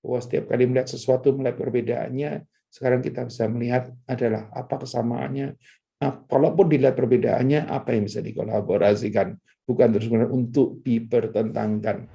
bahwa setiap kali melihat sesuatu, melihat perbedaannya, sekarang kita bisa melihat adalah apa kesamaannya. Nah, kalaupun dilihat perbedaannya, apa yang bisa dikolaborasikan, bukan terus-menerus untuk dipertentangkan.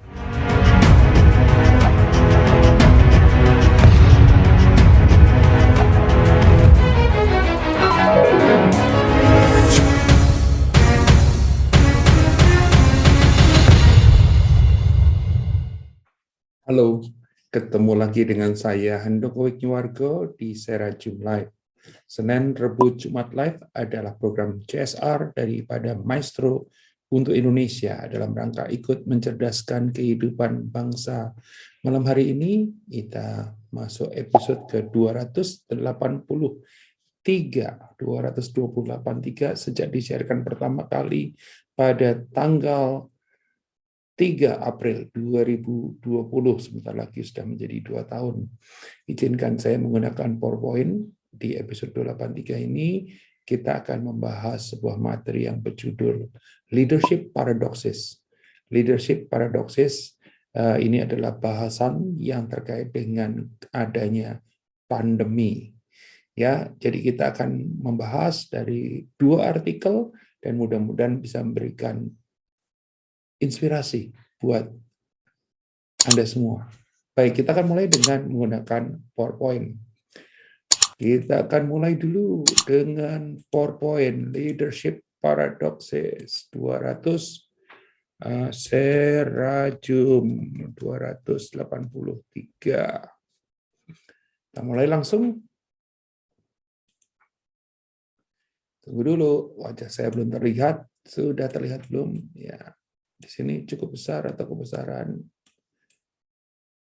Halo, ketemu lagi dengan saya Handoko Wisnuwargo di Serajum Live. Senin, Rebu, Jumat Live adalah program CSR daripada Maestro untuk Indonesia dalam rangka ikut mencerdaskan kehidupan bangsa. Malam hari ini kita masuk episode ke-283 sejak disiarkan pertama kali pada tanggal 3 April 2020, sebentar lagi sudah menjadi 2 tahun. Izinkan saya menggunakan PowerPoint. Di episode 283 ini, kita akan membahas sebuah materi yang berjudul Leadership Paradoxes. Leadership Paradoxes ini adalah bahasan yang terkait dengan adanya pandemi. Ya, jadi kita akan membahas dari 2 artikel dan mudah-mudahan bisa memberikan inspirasi buat Anda semua. Baik, kita akan mulai dengan menggunakan PowerPoint. Kita akan mulai dulu dengan PowerPoint, Leadership Paradoxes 200, Serajum 283. Kita mulai langsung. Tunggu dulu, wajah saya belum terlihat. Sudah terlihat belum? Ya. Di sini cukup besar atau kebesaran.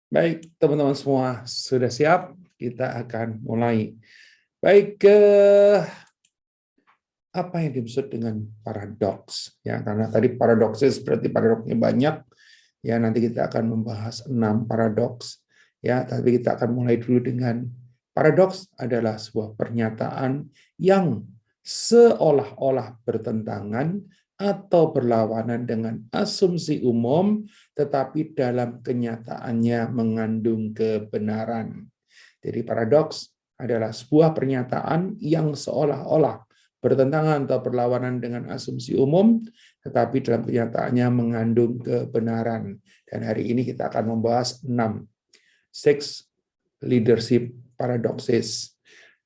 Baik, teman-teman semua sudah siap? Kita akan mulai. Baik, apa yang dimaksud dengan paradoks? Ya, karena tadi paradoxes berarti paradoksnya banyak. Ya, nanti kita akan membahas 6 paradoks. Ya, tapi kita akan mulai dulu dengan paradoks adalah sebuah pernyataan yang seolah-olah bertentangan atau berlawanan dengan asumsi umum, tetapi dalam kenyataannya mengandung kebenaran. Jadi paradoks adalah sebuah pernyataan yang seolah-olah bertentangan atau berlawanan dengan asumsi umum, tetapi dalam kenyataannya mengandung kebenaran. Dan hari ini kita akan membahas 6 leadership paradoxes.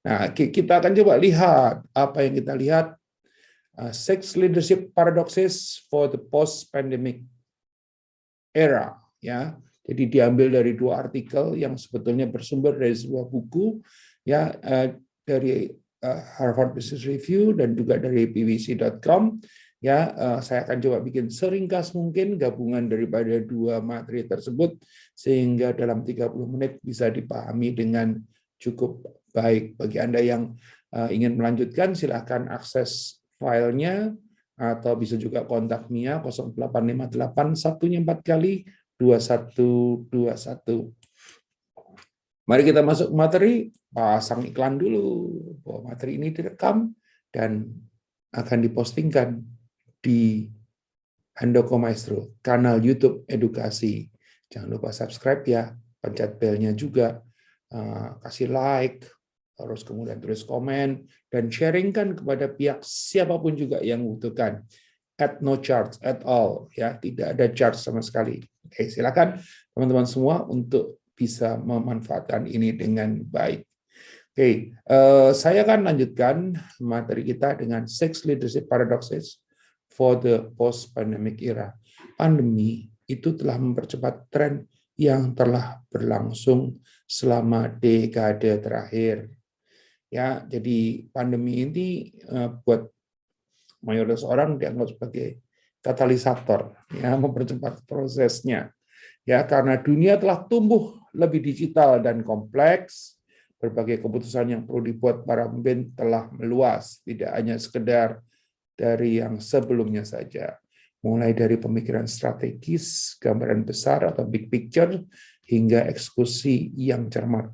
Nah, kita akan coba lihat apa yang kita lihat. 6 leadership paradoxes for the post-pandemic era. Ya, jadi diambil dari 2 artikel yang sebetulnya bersumber dari sebuah buku, ya, dari Harvard Business Review dan juga dari pwc.com. Ya, saya akan coba bikin seringkas mungkin gabungan daripada 2 materi tersebut sehingga dalam 30 menit bisa dipahami dengan cukup baik. Bagi Anda yang ingin melanjutkan, silakan akses filenya atau bisa juga kontak Mia 0858 satunya 4 kali 2121. Mari kita masuk ke materi. Pasang iklan dulu bahwa materi ini direkam dan akan dipostingkan di Handoko Maestro, kanal YouTube edukasi. Jangan lupa subscribe ya, pencet belnya juga, kasih like, terus kemudian tulis komen, dan sharingkan kepada pihak siapapun juga yang membutuhkan. At no charge at all, ya, tidak ada charge sama sekali. Oke, silakan teman-teman semua untuk bisa memanfaatkan ini dengan baik. Oke, saya akan lanjutkan materi kita dengan 6 leadership paradoxes for the post-pandemic era. Pandemi itu telah mempercepat tren yang telah berlangsung selama dekade terakhir. Ya, jadi pandemi ini buat mayoritas orang dianggap sebagai katalisator, ya, mempercepat prosesnya. Ya, karena dunia telah tumbuh lebih digital dan kompleks, berbagai keputusan yang perlu dibuat para pemimpin telah meluas, tidak hanya sekedar dari yang sebelumnya saja. Mulai dari pemikiran strategis, gambaran besar atau big picture, hingga eksekusi yang cermat.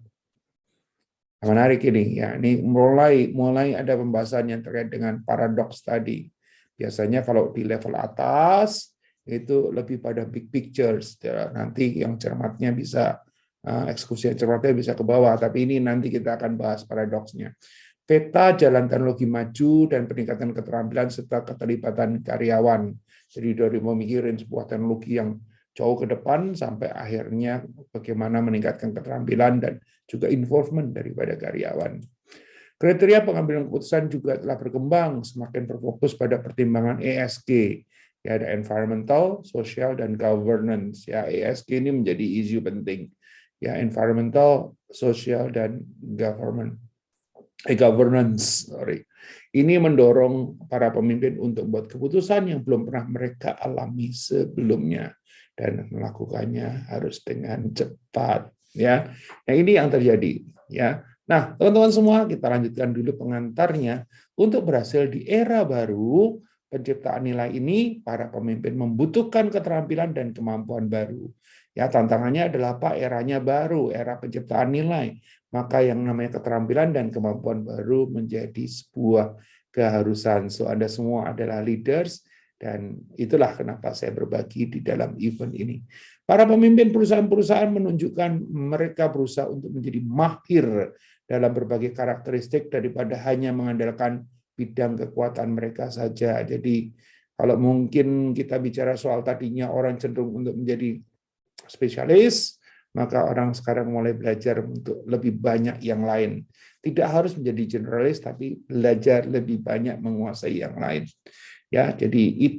Menarik ini, ya. Ini mulai ada pembahasan yang terkait dengan paradoks tadi. Biasanya kalau di level atas itu lebih pada big pictures. Nanti yang cermatnya bisa eksekusi cepatnya bisa ke bawah, tapi ini nanti kita akan bahas paradoksnya. Peta jalan teknologi maju dan peningkatan keterampilan serta keterlibatan karyawan. Jadi dari memikirin sebuah teknologi yang jauh ke depan sampai akhirnya bagaimana meningkatkan keterampilan dan juga involvement daripada karyawan. Kriteria pengambilan keputusan juga telah berkembang, semakin berfokus pada pertimbangan ESG, ya ada environmental, social, dan governance. Ya ESG ini menjadi isu penting. Ya environmental, social, dan governance. Ini mendorong para pemimpin untuk membuat keputusan yang belum pernah mereka alami sebelumnya dan melakukannya harus dengan cepat. Ya, nah ini yang terjadi. Ya, nah teman-teman semua kita lanjutkan dulu pengantarnya. Untuk berhasil di era baru penciptaan nilai ini, para pemimpin membutuhkan keterampilan dan kemampuan baru. Ya, tantangannya adalah apa? Eranya baru, era penciptaan nilai. Maka yang namanya keterampilan dan kemampuan baru menjadi sebuah keharusan. So, Anda semua adalah leaders, dan itulah kenapa saya berbagi di dalam event ini. Para pemimpin perusahaan-perusahaan menunjukkan mereka berusaha untuk menjadi mahir dalam berbagai karakteristik daripada hanya mengandalkan bidang kekuatan mereka saja. Jadi, kalau mungkin kita bicara soal tadinya orang cenderung untuk menjadi spesialis, maka orang sekarang mulai belajar untuk lebih banyak yang lain. Tidak harus menjadi generalis, tapi belajar lebih banyak menguasai yang lain. Ya, jadi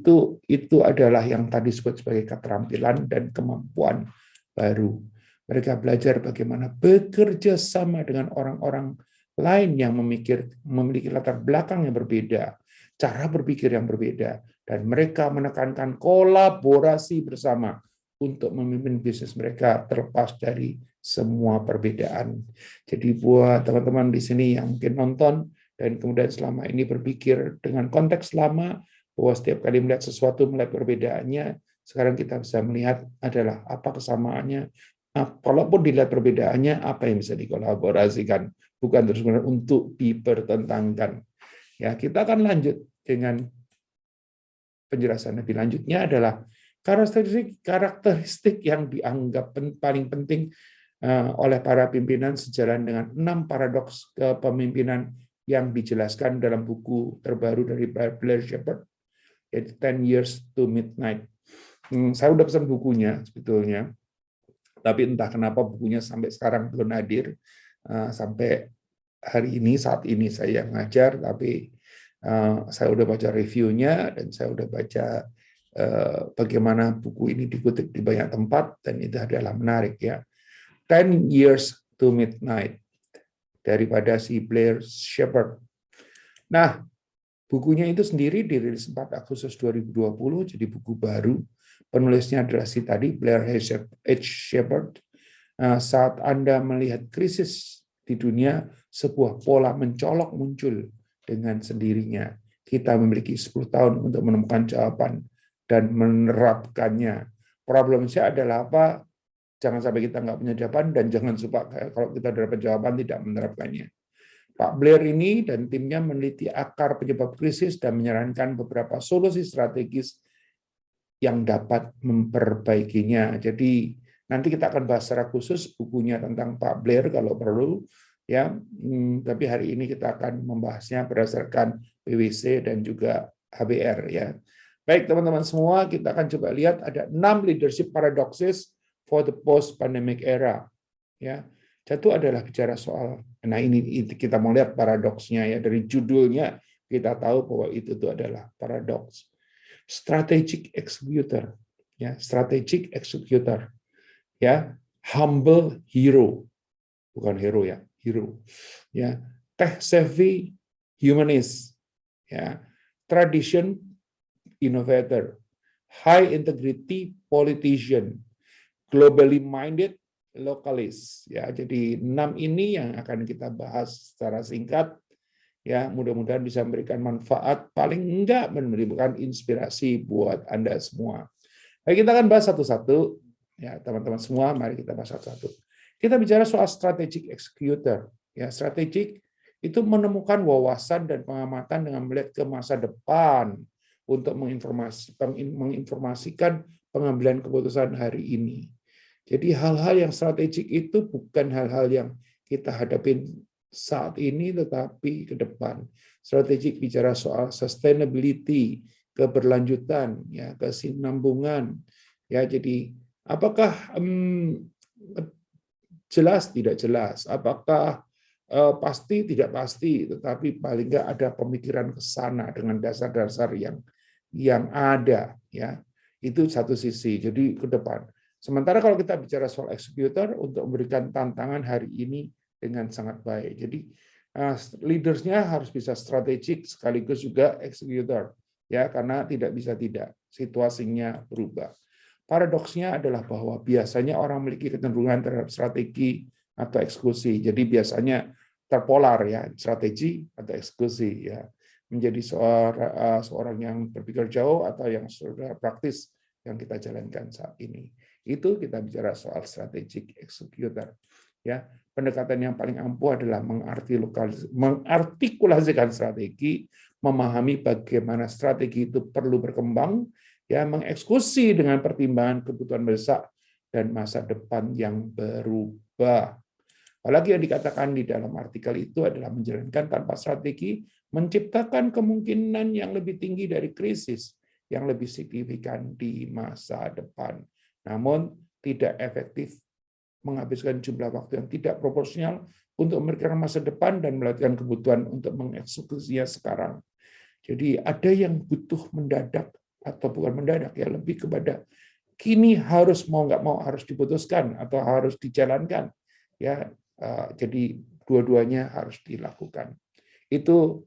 itu adalah yang tadi disebut sebagai keterampilan dan kemampuan baru. Mereka belajar bagaimana bekerja sama dengan orang-orang lain yang memiliki latar belakang yang berbeda, cara berpikir yang berbeda, dan mereka menekankan kolaborasi bersama untuk memimpin bisnis mereka terlepas dari semua perbedaan. Jadi buat teman-teman di sini yang mungkin nonton dan kemudian selama ini berpikir dengan konteks lama bahwa setiap kali melihat sesuatu melihat perbedaannya, sekarang kita bisa melihat adalah apa kesamaannya. Kalaupun dilihat perbedaannya, apa yang bisa dikolaborasikan, bukan terus-menerus untuk dipertentangkan. Ya, kita akan lanjut dengan penjelasan lebih lanjutnya adalah karakteristik yang dianggap paling penting oleh para pimpinan sejalan dengan 6 paradoks kepemimpinan yang dijelaskan dalam buku terbaru dari Blair Shepard, yaitu 10 Years to Midnight. Saya udah pesan bukunya sebetulnya, tapi entah kenapa bukunya sampai sekarang belum hadir. Sampai hari ini, saat ini saya ngajar, tapi saya udah baca reviewnya dan saya udah baca bagaimana buku ini dikutip di banyak tempat, dan itu adalah menarik ya. 10 Years to Midnight daripada si Blair Shepard. Nah, bukunya itu sendiri dirilis 4 Agustus 2020, jadi buku baru. Penulisnya adalah si tadi, Blair H. Shepard. Saat Anda melihat krisis di dunia, sebuah pola mencolok muncul dengan sendirinya. Kita memiliki 10 tahun untuk menemukan jawaban dan menerapkannya. Problemnya adalah apa? Jangan sampai kita nggak punya jawaban, dan jangan suka kalau kita dapat jawaban tidak menerapkannya. Pak Blair ini dan timnya meneliti akar penyebab krisis dan menyarankan beberapa solusi strategis yang dapat memperbaikinya. Jadi nanti kita akan bahas secara khusus bukunya tentang Pak Blair kalau perlu, ya. Tapi hari ini kita akan membahasnya berdasarkan PwC dan juga HBR, ya. Baik teman-teman semua, kita akan coba lihat ada 6 leadership paradoxes for the post-pandemic era. Ya, satu adalah bicara soal, nah ini kita mau lihat paradoksnya ya, dari judulnya kita tahu bahwa itu adalah paradoks. Strategic executor, ya, strategic executor, ya, humble hero, bukan hero ya, hero, ya, tech savvy humanist, ya, tradition innovator, high integrity politician, globally minded localist, ya. Jadi 6 ini yang akan kita bahas secara singkat, ya. Mudah-mudahan bisa memberikan manfaat, paling enggak memberikan inspirasi buat Anda semua. Baik, kita akan bahas satu-satu, ya teman-teman semua. Mari kita bahas satu-satu. Kita bicara soal strategic executor, ya. Strategic itu menemukan wawasan dan pengamatan dengan melihat ke masa depan untuk menginformasikan pengambilan keputusan hari ini. Jadi hal-hal yang strategik itu bukan hal-hal yang kita hadapin saat ini, tetapi ke depan. Strategik bicara soal sustainability, keberlanjutan, ya, kesinambungan. Ya, jadi apakah jelas tidak jelas, apakah pasti tidak pasti, tetapi paling nggak ada pemikiran ke sana dengan dasar-dasar yang ada, ya. Itu satu sisi. Jadi ke depan. Sementara kalau kita bicara soal eksekutor untuk memberikan tantangan hari ini dengan sangat baik. Jadi leadersnya harus bisa strategik sekaligus juga eksekutor, ya, karena tidak bisa tidak, situasinya berubah. Paradoksnya adalah bahwa biasanya orang memiliki kecenderungan terhadap strategi atau eksekusi. Jadi biasanya terpolar, ya, strategi atau eksekusi, ya, menjadi seorang yang berpikir jauh atau yang sudah praktis yang kita jalankan saat ini. Itu kita bicara soal strategic executor. Ya, pendekatan yang paling ampuh adalah mengartikulasikan strategi, memahami bagaimana strategi itu perlu berkembang, ya, mengeksekusi dengan pertimbangan kebutuhan mendesak dan masa depan yang berubah. Apalagi yang dikatakan di dalam artikel itu adalah menjalankan tanpa strategi, menciptakan kemungkinan yang lebih tinggi dari krisis yang lebih signifikan di masa depan. Namun tidak efektif, menghabiskan jumlah waktu yang tidak proporsional untuk memikirkan masa depan dan melakukan kebutuhan untuk mengeksekusinya sekarang. Jadi ada yang butuh mendadak atau bukan mendadak, ya, lebih kepada kini harus mau nggak mau harus diputuskan atau harus dijalankan, ya. Jadi dua-duanya harus dilakukan. Itu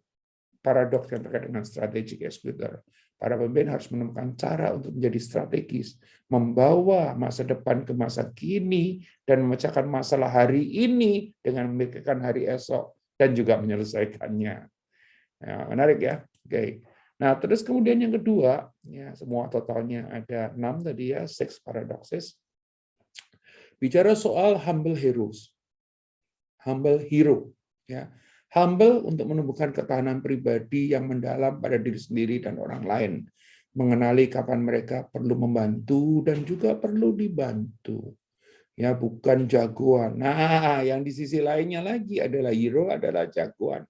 paradoks yang terkait dengan strategic executor. Para pemimpin harus menemukan cara untuk menjadi strategis, membawa masa depan ke masa kini, dan memecahkan masalah hari ini dengan memikirkan hari esok, dan juga menyelesaikannya. Ya, menarik, ya. Oke. Nah, terus kemudian yang kedua, ya, semua totalnya ada 6 tadi, ya, 6 paradoxes. Bicara soal humble heroes. Humble hero, ya. Humble untuk menumbuhkan ketahanan pribadi yang mendalam pada diri sendiri dan orang lain, mengenali kapan mereka perlu membantu dan juga perlu dibantu, ya, bukan jagoan. Nah, yang di sisi lainnya lagi adalah hero, adalah jagoan,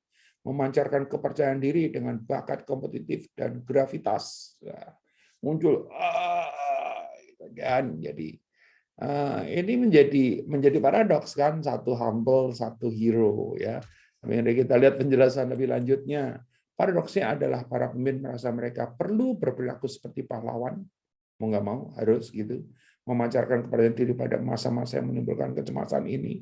memancarkan kepercayaan diri dengan bakat kompetitif dan gravitas. Nah, muncul kan, jadi ini menjadi paradoks, kan, satu humble, satu hero, ya. Mari kita lihat penjelasan lebih lanjutnya. Paradoksnya adalah para pemimpin merasa mereka perlu berperilaku seperti pahlawan, mau nggak mau harus gitu, memancarkan kepercayaan diri pada masa-masa yang menimbulkan kecemasan ini.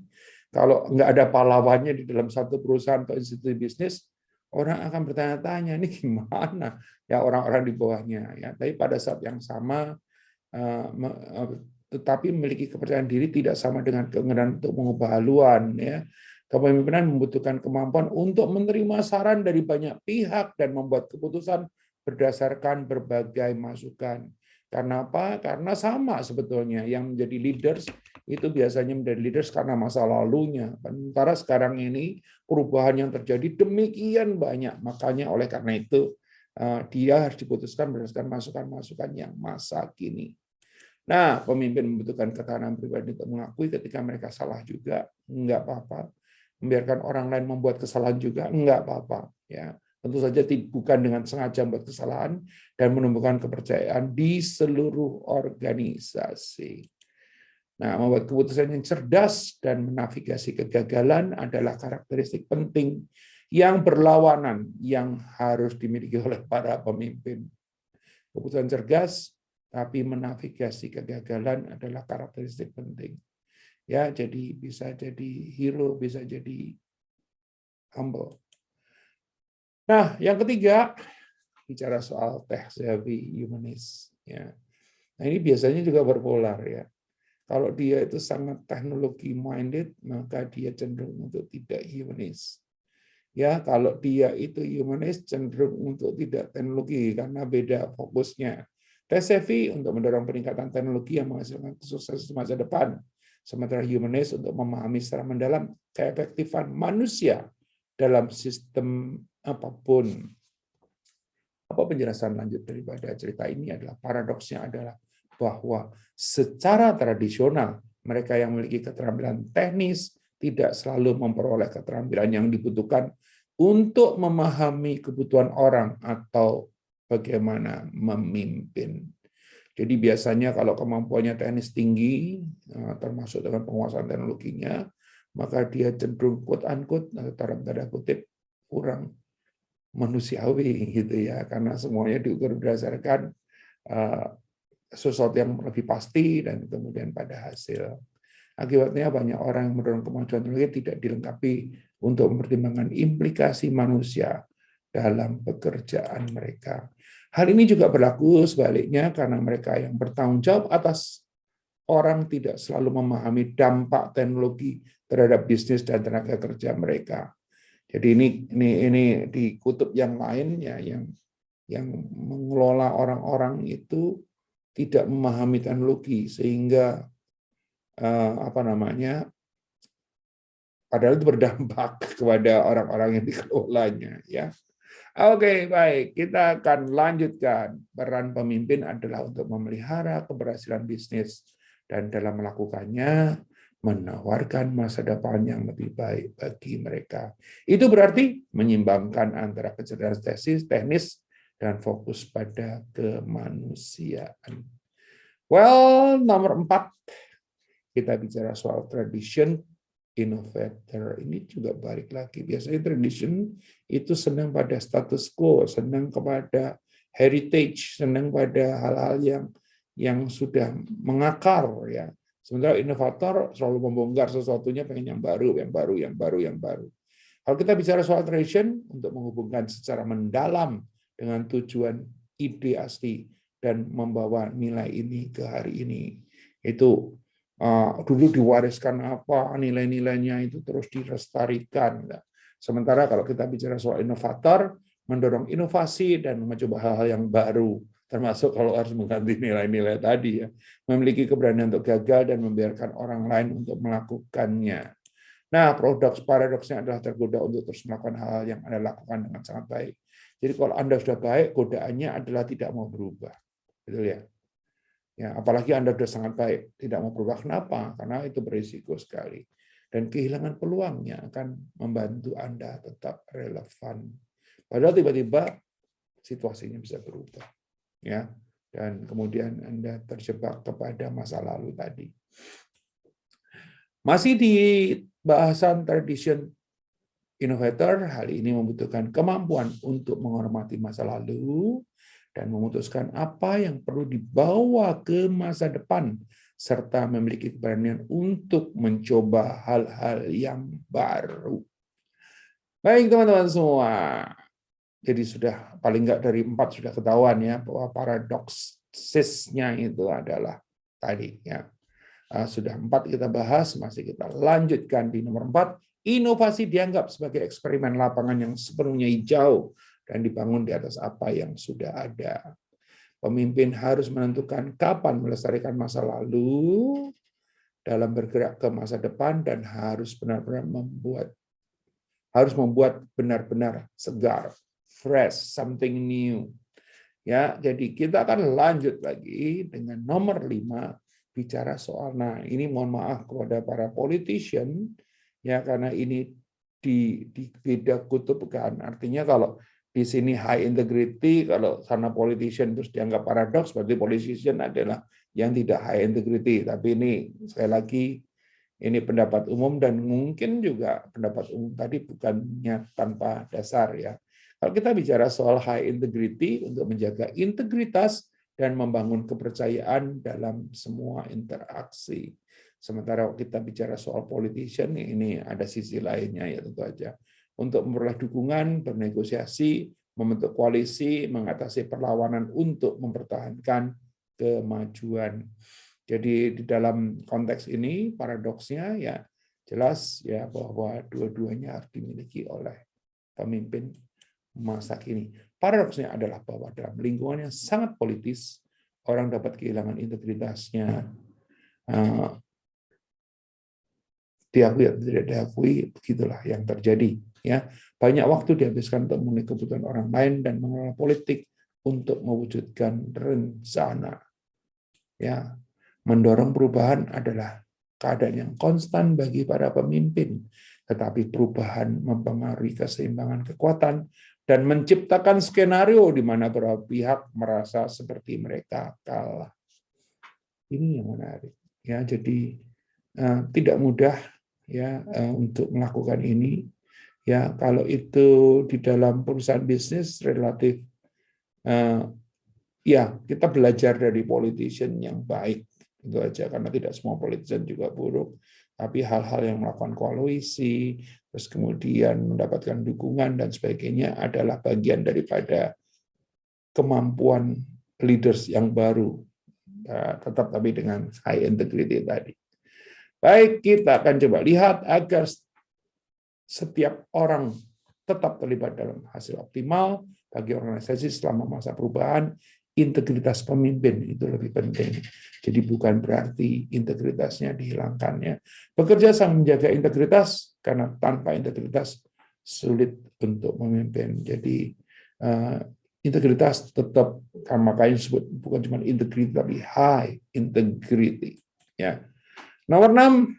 Kalau nggak ada pahlawannya di dalam satu perusahaan atau institusi bisnis, orang akan bertanya-tanya, ini gimana, ya, orang-orang di bawahnya, ya. Tapi pada saat yang sama, tetapi memiliki kepercayaan diri tidak sama dengan keinginan untuk mengubah haluan, ya. Kepemimpinan membutuhkan kemampuan untuk menerima saran dari banyak pihak dan membuat keputusan berdasarkan berbagai masukan. Karena apa? Karena sama sebetulnya yang menjadi leaders itu biasanya menjadi leaders karena masa lalunya. Sementara sekarang ini perubahan yang terjadi demikian banyak, makanya oleh karena itu dia harus diputuskan berdasarkan masukan-masukan yang masa kini. Nah, pemimpin membutuhkan ketahanan pribadi untuk mengakui ketika mereka salah juga, enggak apa-apa. Membiarkan orang lain membuat kesalahan juga, enggak apa-apa. Ya, tentu saja bukan dengan sengaja membuat kesalahan dan menumbuhkan kepercayaan di seluruh organisasi. Nah, membuat keputusan yang cerdas dan menavigasi kegagalan adalah karakteristik penting yang berlawanan yang harus dimiliki oleh para pemimpin. Keputusan cerdas tapi menavigasi kegagalan adalah karakteristik penting. Ya, jadi bisa jadi hero, bisa jadi humble. Nah, yang ketiga, bicara soal tech-savvy humanist. Ya. Nah, ini biasanya juga berpolar, ya. Kalau dia itu sangat teknologi minded, maka dia cenderung untuk tidak humanis. Ya, kalau dia itu humanis, cenderung untuk tidak teknologi karena beda fokusnya. Tech-savvy untuk mendorong peningkatan teknologi yang menghasilkan kesuksesan masa depan. Sementara humanis untuk memahami secara mendalam keefektifan manusia dalam sistem apapun. Apa penjelasan lanjut daripada cerita ini adalah paradoksnya adalah bahwa secara tradisional Mereka yang memiliki keterampilan teknis tidak selalu memperoleh keterampilan yang dibutuhkan untuk memahami kebutuhan orang atau bagaimana memimpin. Jadi biasanya kalau kemampuannya teknis tinggi, termasuk dengan penguasaan teknologinya, maka dia cenderung quote-unquote, dalam tanda kutip, kurang manusiawi gitu ya, karena semuanya diukur berdasarkan sesuatu yang lebih pasti dan kemudian pada hasil. Akibatnya banyak orang yang mendorong kemajuan teknologi tidak dilengkapi untuk mempertimbangkan implikasi manusia dalam pekerjaan mereka. Hal ini juga berlaku sebaliknya karena mereka yang bertanggung jawab atas orang tidak selalu memahami dampak teknologi terhadap bisnis dan tenaga kerja mereka. Jadi ini di kutub yang lain ya, yang mengelola orang-orang itu tidak memahami teknologi sehingga padahal itu berdampak kepada orang-orang yang dikelolanya ya. Oke, baik. Kita akan lanjutkan. Peran pemimpin adalah untuk memelihara keberhasilan bisnis dan dalam melakukannya menawarkan masa depan yang lebih baik bagi mereka. Itu berarti menyimbangkan antara kecerdasan teknis dan fokus pada kemanusiaan. Well, nomor 4, kita bicara soal tradition. Innovator ini juga balik lagi. Biasanya tradition itu senang pada status quo, senang kepada heritage, senang pada hal-hal yang sudah mengakar ya. Sementara inovator selalu membongkar sesuatunya, pengen yang baru. Kalau kita bicara soal tradition, untuk menghubungkan secara mendalam dengan tujuan ide asli dan membawa nilai ini ke hari ini, itu dulu diwariskan apa, nilai-nilainya itu terus dilestarikan. Sementara kalau kita bicara soal inovator, mendorong inovasi dan mencoba hal-hal yang baru, termasuk kalau harus mengganti nilai-nilai tadi ya, memiliki keberanian untuk gagal dan membiarkan orang lain untuk melakukannya. Nah, paradoksnya adalah tergoda untuk terus melakukan hal yang Anda lakukan dengan sangat baik. Jadi kalau Anda sudah baik, godaannya adalah tidak mau berubah. Betul ya? Ya, apalagi Anda sudah sangat baik, tidak mau berubah. Kenapa? Karena itu berisiko sekali. Dan kehilangan peluangnya akan membantu Anda tetap relevan. Padahal tiba-tiba situasinya bisa berubah. Ya, dan kemudian Anda terjebak kepada masa lalu tadi. Masih di bahasan tradition innovator, hal ini membutuhkan kemampuan untuk menghormati masa lalu, dan memutuskan apa yang perlu dibawa ke masa depan, serta memiliki keberanian untuk mencoba hal-hal yang baru. Baik teman-teman semua, jadi sudah paling nggak dari 4 sudah ketahuan ya, bahwa paradoksisnya itu adalah tadi ya. Sudah 4 kita bahas, masih kita lanjutkan di nomor 4. Inovasi dianggap sebagai eksperimen lapangan yang sepenuhnya hijau dan dibangun di atas apa yang sudah ada. Pemimpin harus menentukan kapan melestarikan masa lalu dalam bergerak ke masa depan dan harus benar-benar membuat benar-benar segar, fresh, something new. Ya, jadi kita akan lanjut lagi dengan nomor 5, bicara soal, nah ini mohon maaf kepada para politician ya, karena ini di beda kutub kan, artinya kalau di sini high integrity, kalau sana politician terus dianggap paradoks, berarti politician adalah yang tidak high integrity. Tapi ini sekali lagi ini pendapat umum dan mungkin juga pendapat umum tadi bukannya tanpa dasar ya. Kalau kita bicara soal high integrity untuk menjaga integritas dan membangun kepercayaan dalam semua interaksi. Sementara kita bicara soal politician, ini ada sisi lainnya ya tentu saja. Untuk memperoleh dukungan, bernegosiasi, membentuk koalisi, mengatasi perlawanan untuk mempertahankan kemajuan. Jadi di dalam konteks ini paradoksnya ya jelas ya bahwa dua-duanya harus dimiliki oleh pemimpin masa kini. Paradoksnya adalah bahwa dalam lingkungan yang sangat politis, orang dapat kehilangan integritasnya. Diakui atau tidak diakui, begitulah yang terjadi. Ya, banyak waktu dihabiskan untuk memenuhi kebutuhan orang lain dan mengelola politik untuk mewujudkan rencana. Ya, mendorong perubahan adalah keadaan yang konstan bagi para pemimpin, tetapi perubahan mempengaruhi keseimbangan kekuatan dan menciptakan skenario di mana beberapa pihak merasa seperti mereka kalah. Ini yang menarik. Ya, jadi tidak mudah ya untuk melakukan ini. Ya, kalau itu di dalam perusahaan bisnis relatif ya kita belajar dari politician yang baik itu aja, karena tidak semua politician juga buruk, tapi hal-hal yang melakukan koalisi terus kemudian mendapatkan dukungan dan sebagainya adalah bagian daripada kemampuan leaders yang baru, tetap tapi dengan high integrity tadi. Baik, kita akan coba lihat agar setiap orang tetap terlibat dalam hasil optimal bagi organisasi selama masa perubahan. Integritas pemimpin itu lebih penting. Jadi bukan berarti integritasnya dihilangkannya. Bekerja sama menjaga integritas, karena tanpa integritas sulit untuk memimpin. Jadi integritas tetap, makanya disebut bukan cuma integrity tapi high integrity. Ya. Nomor 6,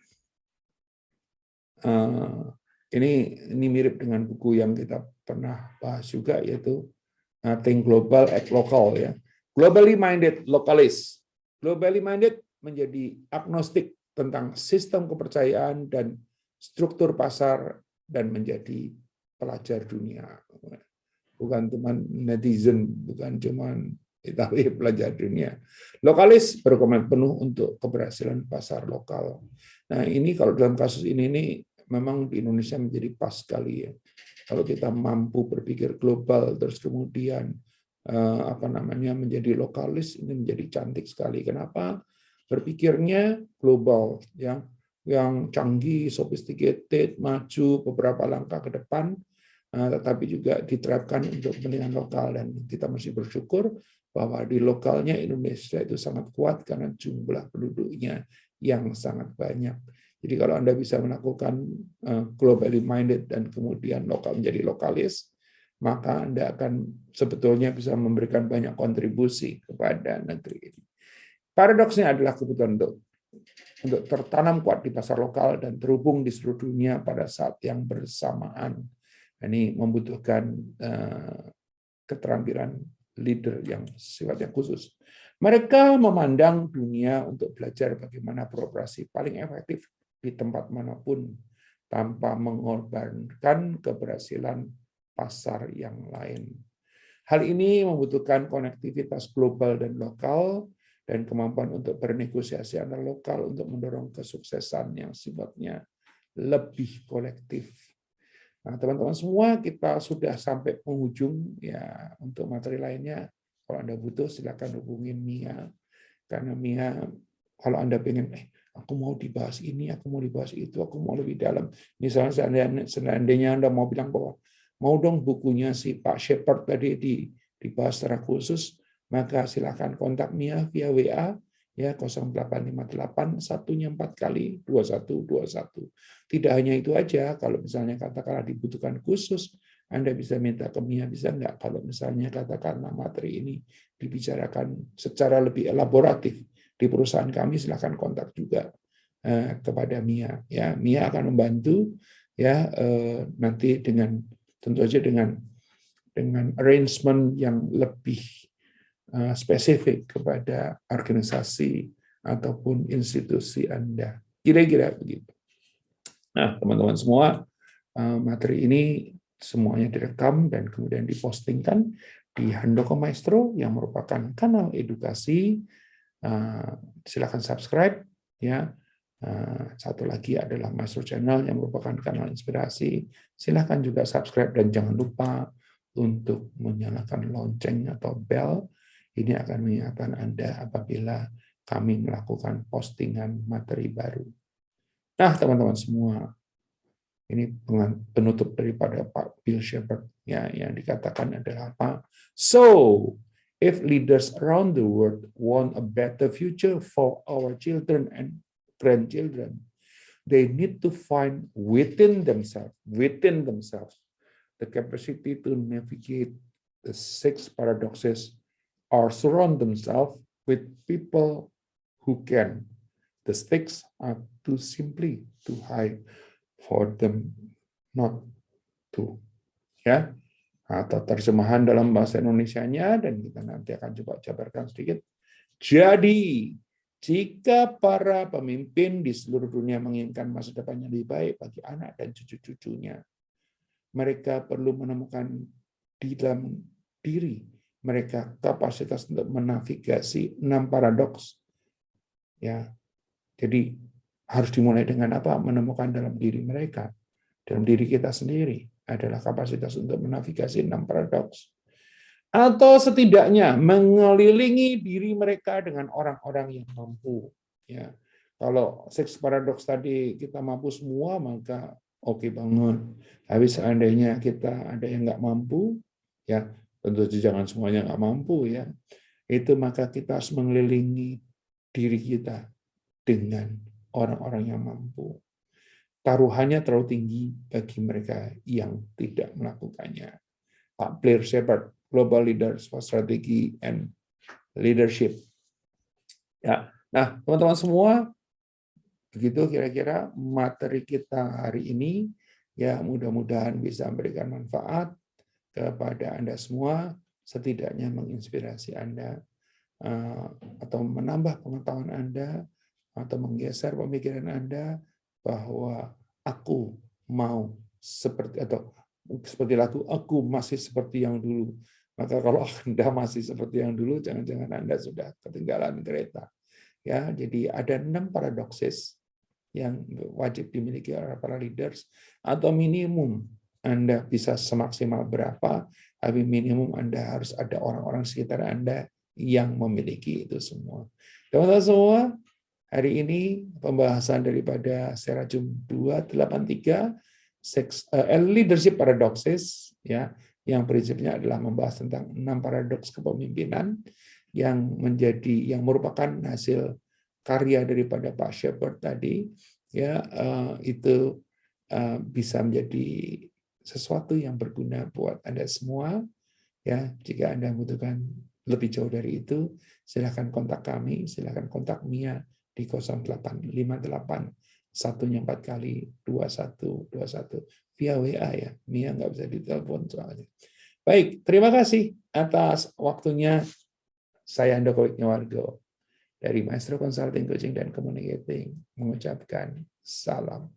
ini mirip dengan buku yang kita pernah bahas juga, yaitu Think Global, Act Local. Ya. Globally minded localist. Globally minded menjadi agnostik tentang sistem kepercayaan dan struktur pasar dan menjadi pelajar dunia. Bukan cuma netizen, bukan cuma tapi pelajar dunia. Lokalis berkomitmen penuh untuk keberhasilan pasar lokal. Nah, ini kalau dalam kasus ini memang di Indonesia menjadi pas sekali ya. Kalau kita mampu berpikir global terus kemudian menjadi lokalis, ini menjadi cantik sekali. Kenapa? Berpikirnya global, yang canggih, sophisticated, maju beberapa langkah ke depan, tetapi juga diterapkan untuk kepentingan lokal, dan kita mesti bersyukur bahwa di lokalnya Indonesia itu sangat kuat karena jumlah penduduknya yang sangat banyak. Jadi kalau Anda bisa melakukan globally minded dan kemudian lokal menjadi lokalis, maka Anda akan sebetulnya bisa memberikan banyak kontribusi kepada negeri ini. Paradoksnya adalah kebutuhan untuk tertanam kuat di pasar lokal dan terhubung di seluruh dunia pada saat yang bersamaan. Ini membutuhkan keterampilan leader yang sifatnya khusus. Mereka memandang dunia untuk belajar bagaimana beroperasi paling efektif di tempat manapun tanpa mengorbankan keberhasilan pasar yang lain. Hal ini membutuhkan konektivitas global dan lokal dan kemampuan untuk bernegosiasi antar lokal untuk mendorong kesuksesan yang sifatnya lebih kolektif. Nah, teman-teman semua, kita sudah sampai penghujung ya. Untuk materi lainnya, kalau Anda butuh silakan hubungi Mia, karena Mia kalau Anda pengen aku mau dibahas ini, aku mau dibahas itu, aku mau lebih dalam. Misalnya seandainya Anda mau bilang bahwa mau dong bukunya si Pak Shepard tadi dibahas secara khusus, maka silakan kontak Mia via WA ya 0858 1-nya 4 kali 2121. Tidak hanya itu aja, kalau misalnya katakanlah dibutuhkan khusus, Anda bisa minta ke Mia, bisa enggak kalau misalnya katakanlah materi ini dibicarakan secara lebih elaboratif di perusahaan kami, silakan kontak juga kepada Mia. Ya, Mia akan membantu ya nanti dengan tentu saja dengan arrangement yang lebih spesifik kepada organisasi ataupun institusi Anda. Kira-kira begitu. Nah, teman-teman semua, materi ini semuanya direkam dan kemudian dipostingkan di Handoko Maestro yang merupakan kanal edukasi. Silakan subscribe ya. Satu lagi adalah Maestro Channel yang merupakan kanal inspirasi. Silakan juga subscribe dan jangan lupa untuk menyalakan lonceng atau bell. Ini akan mengingatkan Anda apabila kami melakukan postingan materi baru. Nah, teman-teman semua, ini penutup daripada Pak Bill Shepard ya, yang dikatakan adalah apa? So, if leaders around the world want a better future for our children and grandchildren, they need to find within themselves, the capacity to navigate the 6 paradoxes or surround themselves with people who can. The stakes are too simply too high for them not to. Ya, atau terjemahan dalam bahasa Indonesianya, dan kita nanti akan coba jabarkan sedikit. Jadi, jika para pemimpin di seluruh dunia menginginkan masa depan yang lebih baik bagi anak dan cucu-cucunya, mereka perlu menemukan di dalam diri mereka kapasitas untuk menavigasi 6 paradoks. Ya, jadi harus dimulai dengan apa? Menemukan dalam diri mereka, dalam diri kita sendiri adalah kapasitas untuk menavigasi 6 paradoks. Atau setidaknya mengelilingi diri mereka dengan orang-orang yang mampu. Ya, kalau 6 paradoks tadi kita mampu semua, maka oke banget. Tapi seandainya kita ada yang nggak mampu, ya tentu jangan semuanya nggak mampu ya. Itu maka kita harus mengelilingi diri kita dengan orang-orang yang mampu. Taruhannya terlalu tinggi bagi mereka yang tidak melakukannya. Pak Blair Shepard, Global Leaders for Strategy and Leadership. Ya, nah teman-teman semua, begitu kira-kira materi kita hari ini. Ya, mudah-mudahan bisa memberikan manfaat kepada Anda semua, setidaknya menginspirasi Anda atau menambah pengetahuan Anda atau menggeser pemikiran Anda bahwa aku mau seperti lagu aku masih seperti yang dulu. Maka kalau Anda masih seperti yang dulu, jangan-jangan Anda sudah ketinggalan kereta. Ya, jadi ada 6 paradoksis yang wajib dimiliki oleh para leaders, atau minimum Anda bisa semaksimal berapa, tapi minimum Anda harus ada orang-orang sekitar Anda yang memiliki itu semua. Teman-teman semua, hari ini pembahasan daripada Serajum 283 Leadership Paradoxes, ya, yang prinsipnya adalah membahas tentang 6 paradoks kepemimpinan yang merupakan hasil karya daripada Pak Shepard tadi, ya, itu bisa menjadi sesuatu yang berguna buat Anda semua. Ya, jika Anda membutuhkan lebih jauh dari itu, silakan kontak kami, silakan kontak Mia di 0858 1-nya 4 kali 2121 via WA ya. Mia nggak bisa ditelepon soalnya. Baik, terima kasih atas waktunya. Saya Handoko Wisnuwargo dari Maestro Consulting, Coaching, dan Communicating mengucapkan salam.